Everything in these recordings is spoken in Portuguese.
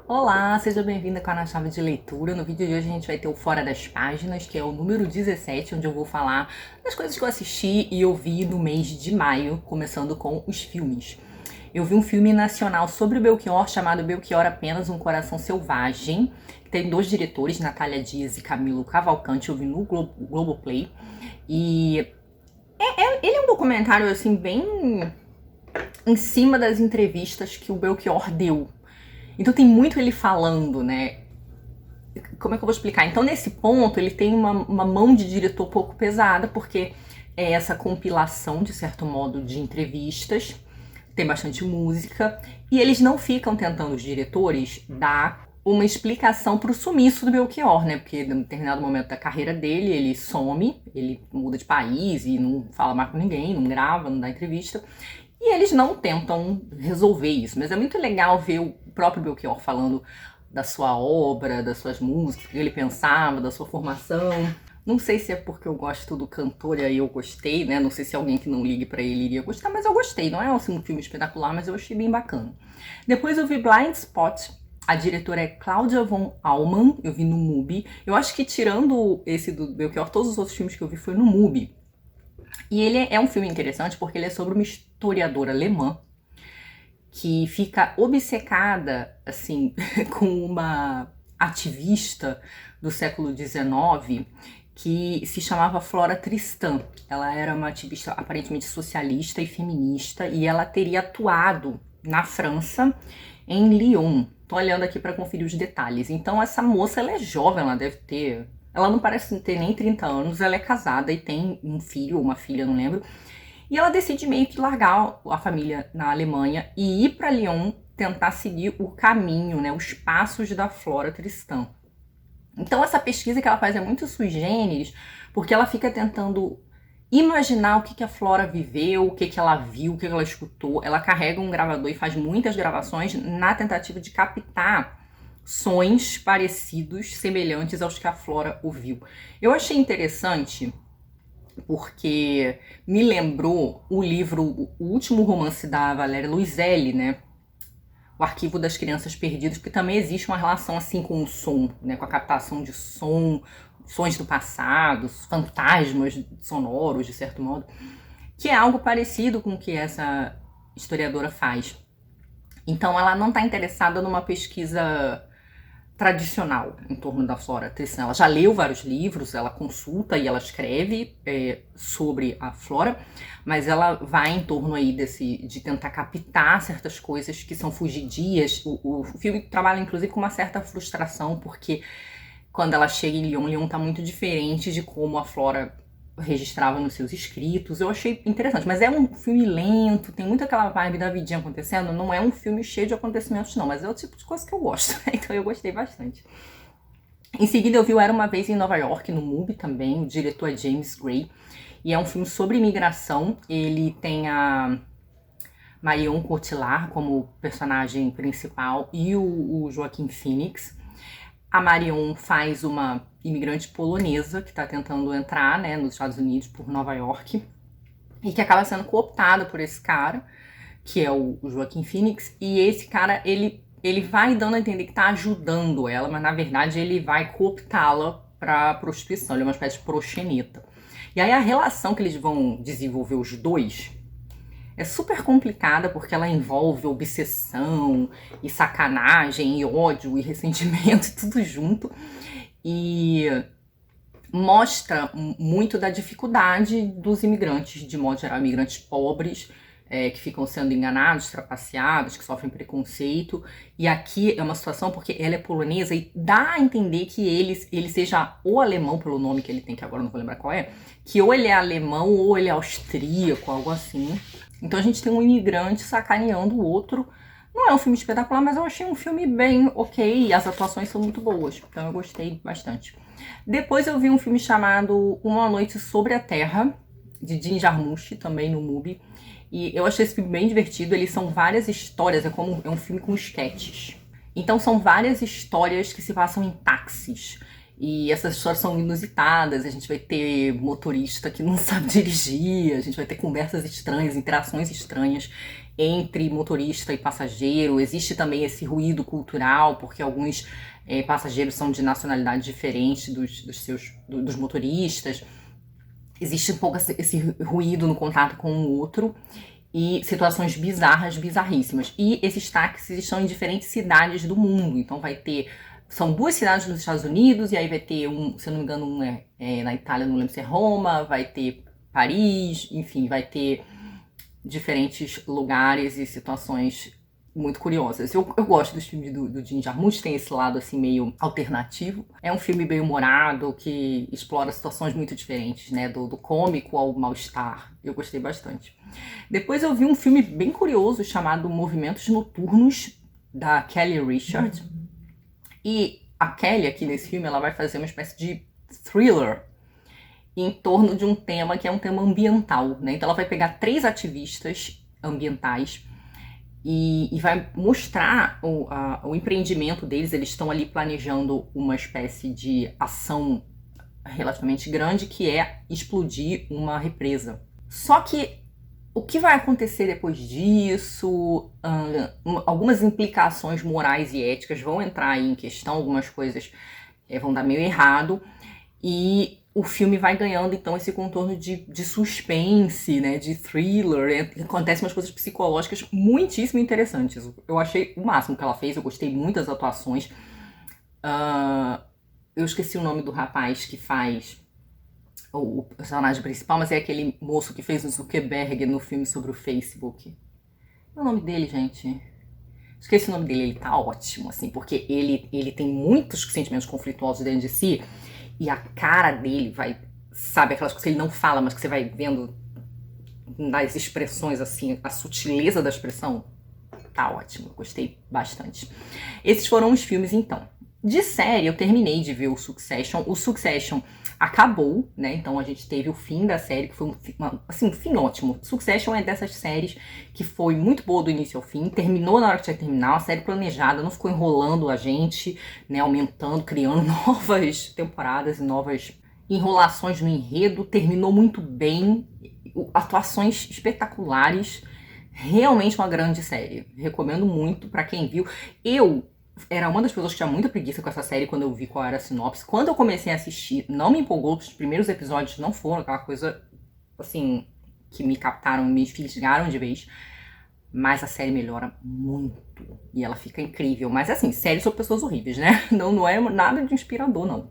Olá, seja bem-vinda com a Na Chave de Leitura. No vídeo de hoje a gente vai ter o Fora das Páginas, que é o número 17, onde eu vou falar das coisas que eu assisti e ouvi no mês de maio, começando com os filmes. Eu vi um filme nacional sobre o Belchior, chamado Belchior Apenas um Coração Selvagem, que tem dois diretores, Natália Dias e Camilo Cavalcante. Eu vi no Globoplay. E ele é um documentário, assim, bem em cima das entrevistas que o Belchior deu. Então tem muito ele falando, né? Como é que eu vou explicar? Então nesse ponto ele tem uma mão de diretor pouco pesada, porque é essa compilação, de certo modo, de entrevistas, tem bastante música, e eles não ficam tentando, os diretores, dar uma explicação pro sumiço do Belchior, né? Porque em determinado momento da carreira dele, ele some, ele muda de país e não fala mais com ninguém, não grava, não dá entrevista. E eles não tentam resolver isso, mas é muito legal ver o próprio Belchior falando da sua obra, das suas músicas, o que ele pensava, da sua formação. Não sei se é porque eu gosto do cantor e aí eu gostei, né? Não sei se alguém que não ligue pra ele iria gostar, mas eu gostei. Não é assim, um filme espetacular, mas eu achei bem bacana. Depois eu vi Blind Spot. A diretora é Claudia von Allmann, eu vi no MUBI. Eu acho que tirando esse do Belchior, todos os outros filmes que eu vi foi no MUBI. E ele é um filme interessante porque ele é sobre uma historiadora alemã que fica obcecada, assim, com uma ativista do século XIX que se chamava Flora Tristan. Ela era uma ativista aparentemente socialista e feminista e ela teria atuado na França, em Lyon. Tô olhando aqui para conferir os detalhes. Então essa moça, ela é jovem, ela deve ter... Ela não parece ter nem 30 anos, ela é casada e tem um filho ou uma filha, não lembro. E ela decide meio que largar a família na Alemanha e ir para Lyon tentar seguir o caminho, né, os passos da Flora Tristan. Então essa pesquisa que ela faz é muito sui generis, porque ela fica tentando imaginar o que a Flora viveu, o que ela viu, o que ela escutou. Ela carrega um gravador e faz muitas gravações na tentativa de captar sons parecidos, semelhantes aos que a Flora ouviu. Eu achei interessante porque me lembrou o livro, o último romance da Valéria Luiselli, né? O Arquivo das Crianças Perdidas, porque também existe uma relação assim com o som, né? Com a captação de som, sons do passado, fantasmas sonoros, de certo modo, que é algo parecido com o que essa historiadora faz. Então ela não está interessada numa pesquisa tradicional em torno da Flora Tristan. Ela já leu vários livros, ela consulta e ela escreve sobre a Flora, mas ela vai em torno aí de tentar captar certas coisas que são fugidias. O filme trabalha inclusive com uma certa frustração, porque quando ela chega em Lyon, Lyon tá muito diferente de como a Flora registrava nos seus escritos. Eu achei interessante, mas é um filme lento, tem muito aquela vibe da vidinha acontecendo, não é um filme cheio de acontecimentos não, mas é o tipo de coisa que eu gosto, então eu gostei bastante. Em seguida eu vi o Era Uma Vez em Nova York, no MUBI também, o diretor é James Gray, e é um filme sobre imigração. Ele tem a Marion Cotillard como personagem principal e o Joaquin Phoenix. A Marion faz uma imigrante polonesa que está tentando entrar, né, nos Estados Unidos por Nova York e que acaba sendo cooptada por esse cara, que é o Joaquin Phoenix, e esse cara, ele vai dando a entender que está ajudando ela, mas na verdade ele vai cooptá-la para prostituição, ele é uma espécie de proxeneta. E aí a relação que eles vão desenvolver os dois é super complicada porque ela envolve obsessão e sacanagem e ódio e ressentimento tudo junto, e mostra muito da dificuldade dos imigrantes, de modo geral, imigrantes pobres, que ficam sendo enganados, trapaceados, que sofrem preconceito. E aqui é uma situação porque ela é polonesa e dá a entender que ele seja o alemão, pelo nome que ele tem, que agora não vou lembrar qual é, que ou ele é alemão ou ele é austríaco, algo assim. Então a gente tem um imigrante sacaneando o outro. Não é um filme espetacular, mas eu achei um filme bem ok, e as atuações são muito boas, então eu gostei bastante. Depois eu vi um filme chamado Uma Noite Sobre a Terra, de Jim Jarmusch, também no MUBI, e eu achei esse filme bem divertido. Eles são várias histórias, é um filme com sketches. Então são várias histórias que se passam em táxis. E essas histórias são inusitadas, a gente vai ter motorista que não sabe dirigir, a gente vai ter conversas estranhas, interações estranhas entre motorista e passageiro. Existe também esse ruído cultural, porque alguns passageiros são de nacionalidade diferente dos motoristas. Existe um pouco esse ruído no contato com o outro e situações bizarras, bizarríssimas. E esses táxis estão em diferentes cidades do mundo, então vai ter... São 2 cidades nos Estados Unidos, e aí vai ter se eu não me engano, um na Itália, não lembro se é Roma, vai ter Paris, enfim, vai ter diferentes lugares e situações muito curiosas. Eu gosto dos filmes do Jim Jarmusch, tem esse lado assim meio alternativo. É um filme bem humorado, que explora situações muito diferentes, né, do cômico ao mal-estar. Eu gostei bastante. Depois eu vi um filme bem curioso chamado Movimentos Noturnos, da Kelly Richard. E a Kelly aqui nesse filme, ela vai fazer uma espécie de thriller em torno de um tema que é um tema ambiental, né? Então ela vai pegar 3 ativistas ambientais e vai mostrar o empreendimento deles. Eles estão ali planejando uma espécie de ação relativamente grande, que é explodir uma represa. Só que o que vai acontecer depois disso, algumas implicações morais e éticas vão entrar aí em questão, algumas coisas vão dar meio errado, e o filme vai ganhando então esse contorno de suspense, né, de thriller. Acontecem umas coisas psicológicas muitíssimo interessantes. Eu achei o máximo que ela fez, eu gostei muito das atuações. Eu esqueci o nome do rapaz que faz o personagem principal, mas é aquele moço que fez o Zuckerberg no filme sobre o Facebook. Qual é o nome dele, gente? Esqueci o nome dele. Ele tá ótimo, assim, porque ele tem muitos sentimentos conflituosos dentro de si, e a cara dele vai, sabe, aquelas coisas que ele não fala, mas que você vai vendo nas expressões, assim, a sutileza da expressão. Tá ótimo, gostei bastante. Esses foram os filmes, então. De série, eu terminei de ver o Succession. O Succession acabou, né? Então a gente teve o fim da série, que foi um fim ótimo. Succession é dessas séries que foi muito boa do início ao fim, terminou na hora que tinha que terminar, uma série planejada, não ficou enrolando a gente, né? Aumentando, criando novas temporadas e novas enrolações no enredo. Terminou muito bem, atuações espetaculares, realmente uma grande série. Recomendo muito pra quem viu. Eu era uma das pessoas que tinha muita preguiça com essa série quando eu vi qual era a sinopse. Quando eu comecei a assistir, não me empolgou, os primeiros episódios não foram aquela coisa, assim, que me captaram, me fisgaram de vez. Mas a série melhora muito e ela fica incrível. Mas assim, série sobre pessoas horríveis, né? Não é nada de inspirador, não.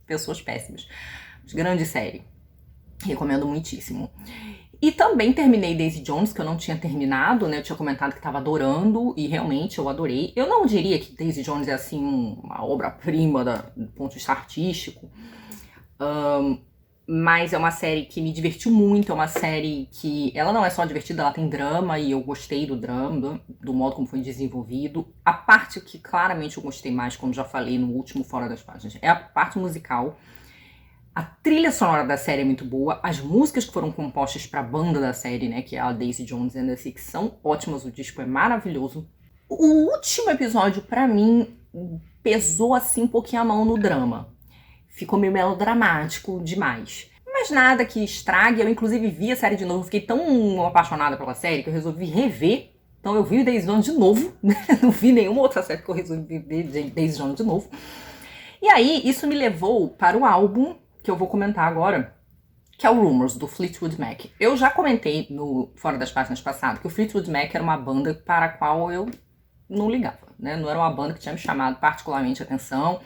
Pessoas péssimas. Mas grande série. Recomendo muitíssimo. E também terminei Daisy Jones, que eu não tinha terminado, né? Eu tinha comentado que estava adorando, e realmente eu adorei. Eu não diria que Daisy Jones é, assim, uma obra-prima do ponto de vista artístico, mas é uma série que me divertiu muito. É uma série que, ela não é só divertida, ela tem drama, e eu gostei do drama, do modo como foi desenvolvido. A parte que claramente eu gostei mais, como já falei no último Fora das Páginas, é a parte musical. A trilha sonora da série é muito boa, as músicas que foram compostas para a banda da série, né, que é a Daisy Jones and the Six, são ótimas, o disco é maravilhoso. O último episódio, pra mim, pesou assim um pouquinho a mão no drama. Ficou meio melodramático demais. Mas nada que estrague. Eu inclusive vi a série de novo, fiquei tão apaixonada pela série que eu resolvi rever. Então eu vi o Daisy Jones de novo, não vi nenhuma outra série que eu resolvi ver Daisy Jones de novo. E aí, isso me levou para o álbum que eu vou comentar agora, que é o Rumours, do Fleetwood Mac. Eu já comentei no Fora das Páginas passado que o Fleetwood Mac era uma banda para a qual eu não ligava, né? Não era uma banda que tinha me chamado particularmente a atenção.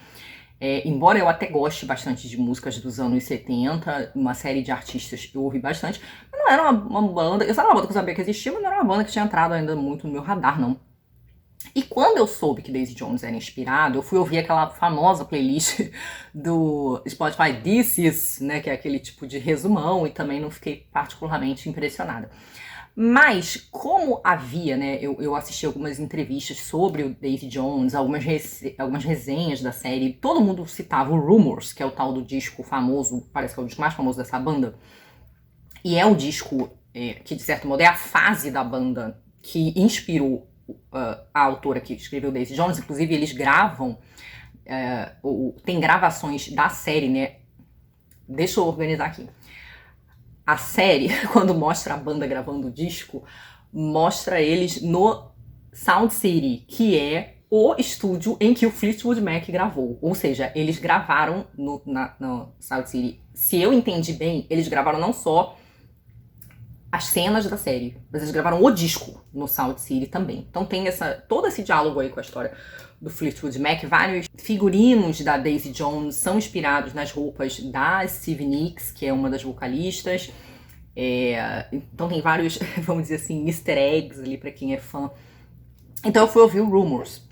Embora eu até goste bastante de músicas dos anos 70, uma série de artistas que eu ouvi bastante, mas não era uma banda... Eu sabia uma banda que eu sabia que existia, mas não era uma banda que tinha entrado ainda muito no meu radar, não. E quando eu soube que Daisy Jones era inspirado, eu fui ouvir aquela famosa playlist do Spotify This Is, né, que é aquele tipo de resumão, e também não fiquei particularmente impressionada. Mas, como havia, né, eu assisti algumas entrevistas sobre o Daisy Jones, algumas resenhas da série, todo mundo citava o Rumours, que é o tal do disco famoso, parece que é o disco mais famoso dessa banda, e é o disco que, de certo modo, é a fase da banda que inspirou a autora que escreveu Daisy Jones. Inclusive eles gravam tem gravações da série, né? Deixa eu organizar aqui. A série, quando mostra a banda gravando o disco, mostra eles no Sound City, que é o estúdio em que o Fleetwood Mac gravou. Ou seja, eles gravaram no Sound City. Se eu entendi bem, eles gravaram não só as cenas da série, mas eles gravaram o disco no Sound City também. Então tem todo esse diálogo aí com a história do Fleetwood Mac. Vários figurinos da Daisy Jones são inspirados nas roupas da Stevie Nicks, que é uma das vocalistas. Então tem vários, vamos dizer assim, easter eggs ali pra quem é fã. Então eu fui ouvir o Rumours.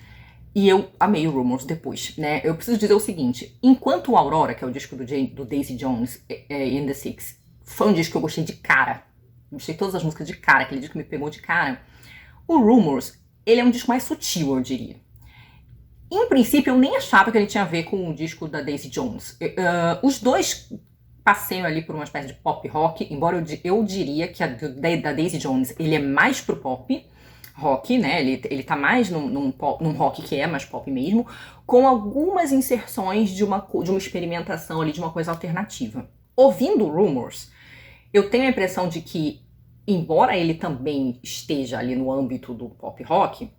E eu amei o Rumours depois, né? Eu preciso dizer o seguinte: enquanto o Aurora, que é o disco do Daisy Jones, in the Six, foi um disco que eu gostei de cara. Gostei de todas as músicas de cara, aquele disco que me pegou de cara. O Rumours, ele é um disco mais sutil, eu diria. Em princípio, eu nem achava que ele tinha a ver com o disco da Daisy Jones. Os dois passeiam ali por uma espécie de pop rock, embora eu diria que da Daisy Jones, ele é mais pro pop rock, né? Ele tá mais num rock que é mais pop mesmo, com algumas inserções de uma experimentação ali, de uma coisa alternativa. Ouvindo Rumours, eu tenho a impressão de que, embora ele também esteja ali no âmbito do pop rock,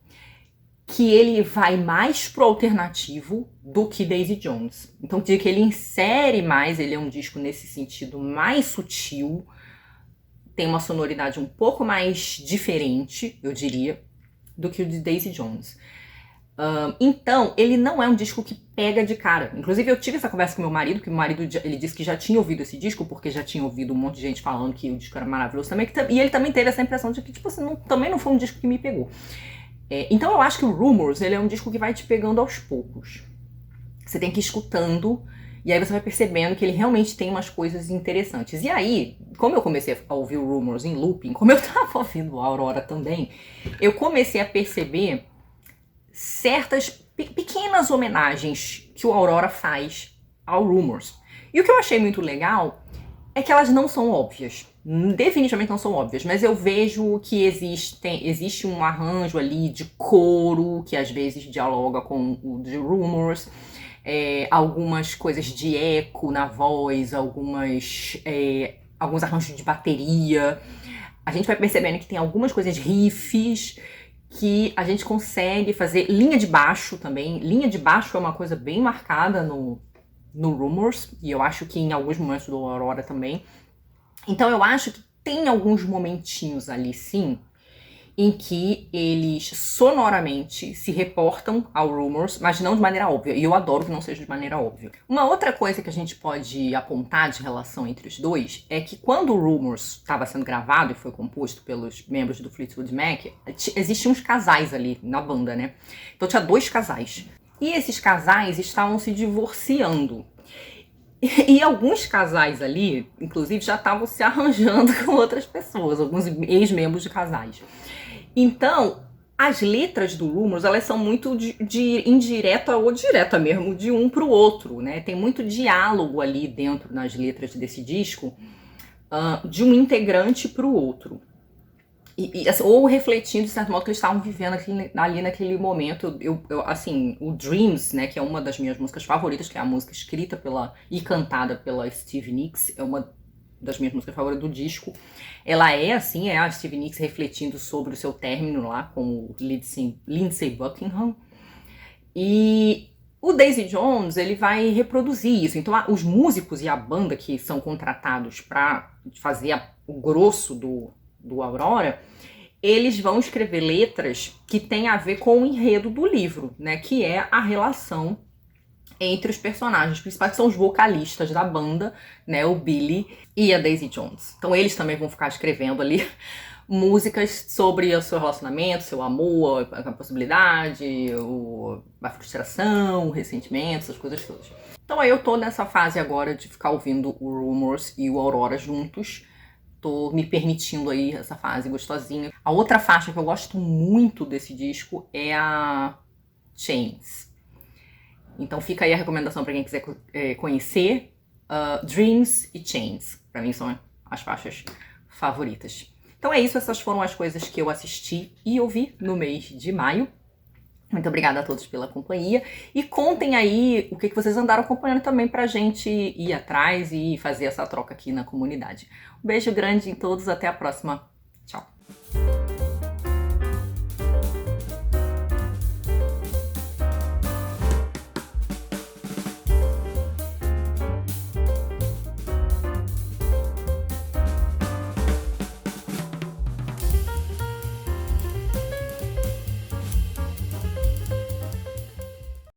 que ele vai mais pro alternativo do que Daisy Jones. Então, eu diria que ele insere mais, ele é um disco nesse sentido mais sutil, tem uma sonoridade um pouco mais diferente, eu diria, do que o de Daisy Jones. Então, ele não é um disco que pega de cara. Inclusive, eu tive essa conversa com meu marido, que meu marido ele disse que já tinha ouvido esse disco, porque já tinha ouvido um monte de gente falando que o disco era maravilhoso também, e ele também teve essa impressão de que, tipo assim, também não foi um disco que me pegou. Então, eu acho que o Rumours, ele é um disco que vai te pegando aos poucos. Você tem que ir escutando, e aí você vai percebendo que ele realmente tem umas coisas interessantes. E aí, como eu comecei a ouvir o Rumours em looping, como eu tava ouvindo a Aurora também, eu comecei a perceber certas pequenas homenagens que o Aurora faz ao Rumours. E o que eu achei muito legal é que elas não são óbvias. Definitivamente não são óbvias, mas eu vejo que existe um arranjo ali de coro que às vezes dialoga com o de Rumours, algumas coisas de eco na voz, alguns arranjos de bateria. A gente vai percebendo que tem algumas coisas, riffs, que a gente consegue fazer. Linha de baixo também. Linha de baixo é uma coisa bem marcada no Rumours, e eu acho que em alguns momentos do Aurora também. Então eu acho que tem alguns momentinhos ali, sim, em que eles sonoramente se reportam ao Rumours, mas não de maneira óbvia. E eu adoro que não seja de maneira óbvia. Uma outra coisa que a gente pode apontar de relação entre os dois é que quando o Rumours estava sendo gravado e foi composto pelos membros do Fleetwood Mac, existiam uns casais ali na banda, né? Então tinha 2 casais. E esses casais estavam se divorciando. E alguns casais ali, inclusive, já estavam se arranjando com outras pessoas, alguns ex-membros de casais. Então, as letras do Rumours, elas são muito de indireta ou direta mesmo, de um pro outro, né? Tem muito diálogo ali dentro nas letras desse disco, de um integrante pro outro. Ou refletindo, de certo modo, que eles estavam vivendo ali naquele momento. Assim, o Dreams, né, que é uma das minhas músicas favoritas, que é a música escrita e cantada pela Stevie Nicks, é uma das minhas músicas favoritas do disco. Ela é a Stevie Nicks refletindo sobre o seu término lá com o Lindsey Buckingham. E o Daisy Jones, ele vai reproduzir isso. Então, os músicos e a banda que são contratados para fazer o grosso do Aurora, eles vão escrever letras que têm a ver com o enredo do livro, né? Que é a relação entre os personagens principais, que são os vocalistas da banda, né? O Billy e a Daisy Jones. Então eles também vão ficar escrevendo ali músicas sobre o seu relacionamento, seu amor, a possibilidade, a frustração, o ressentimento, essas coisas todas. Então aí eu tô nessa fase agora de ficar ouvindo o Rumours e o Aurora juntos. Tô me permitindo aí essa fase gostosinha. A outra faixa que eu gosto muito desse disco é a Chains. Então fica aí a recomendação para quem quiser conhecer. Dreams e Chains. Para mim são as faixas favoritas. Então é isso, essas foram as coisas que eu assisti e ouvi no mês de maio. Muito obrigada a todos pela companhia e contem aí o que vocês andaram acompanhando também pra gente ir atrás e fazer essa troca aqui na comunidade. Um beijo grande em todos, até a próxima.